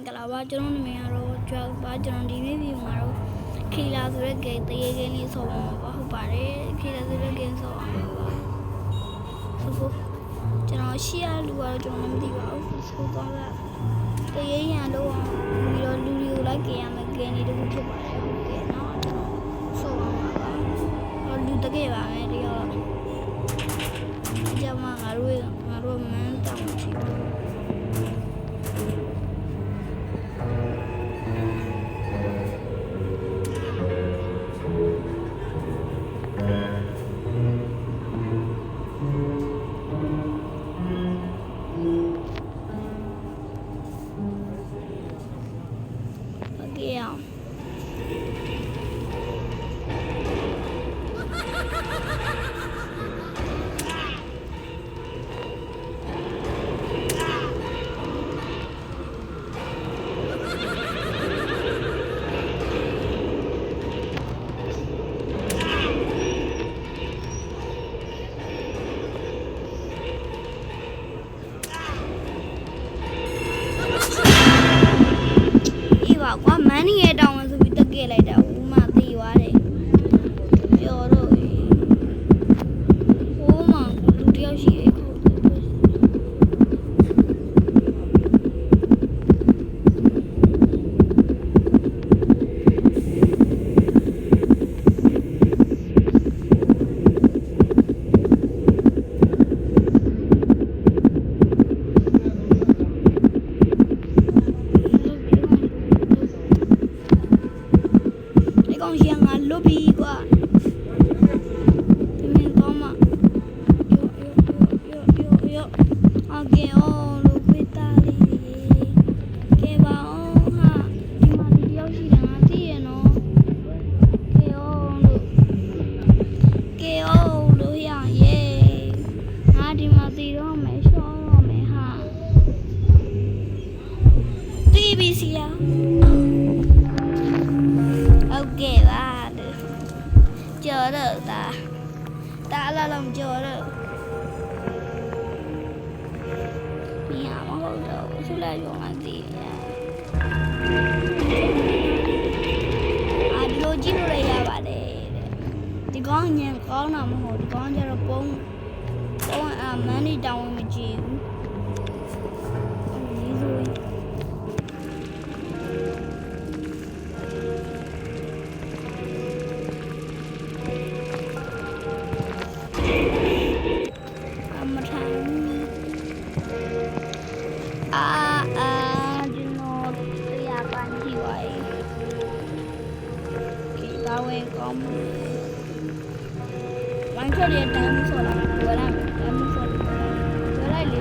ကလာပါကျွန်တော်နာမည်ကတော့ drug ပါကျွန်တော်ဒီနေ့ဒီမှာတော့ခီလာဆိုတဲ့ game တရေ game လေးဆော်ပါမှာပါဟုတ်ပါတယ်ခီလာဆိုတဲ့ game ဆော်ပါမှာပါဆိုကျွန်တော်ရှေ့ရလူကတော့ကျွန်တော်မသိပါဘူးဆိုတော့တရေရန်တော့ပြီးတော့လူတွေကိုလိုက်ကြရမယ် game လေးတစ်ခုဖြစ်ပါတယ်ဟုတ်ကဲ့နော်ကျွန်တော်ဆော်ပါမှာပါတော့လူတကယ်ပါမယ်တရောအကြမ်းငါတို့မန်းတောင်းချင်ကွာမန်းနီရဲ့တောင်းဝင်ဆိုပြီးတက်ကဲလိုက်တာဦးမသိသွားတယ်ပြောတော့ဟိုးမလူတယောက်ရှိရဲ့ခုကောင်ရှင်းငါလွတ်ပြီကွာဒီမင်းကောင်းမယောအကဲအောင်လို့ခွေးသားလေးကဲပါအောင်ဟာဒီမှာဒီတယောက်ရှိတယ်ငါသိရနော်ကဲအောင်လို့ရရဲ့ငါဒီမှာသိတော့မယ်ရှောင်းတော့မယ်ဟာတီးပြီစီယာဟုတ်ကဲ့ပါကြော်တော့တာလာလုံးကြော်တော့ညမဟုတ်တော့ဆူလိုက်ရောငါသိရဒီလိုကြည့်လို့ရပါတယ်ဒီကောင်းညံကောင်းတာမဟုတ်ဒီကောင်းကျတော့ပုံမန်းနေတောင်းဝင်မကြည့်ဘူးဒီနော်တရားပန်းကြည့်ပါရဲ့ဒီပါဝင်ကောင်းဝိုင်းချက်ရဲ့တန်းဆိုလာဝယ်လိုက်တန်းဆိုလာဝယ်လိုက်လေ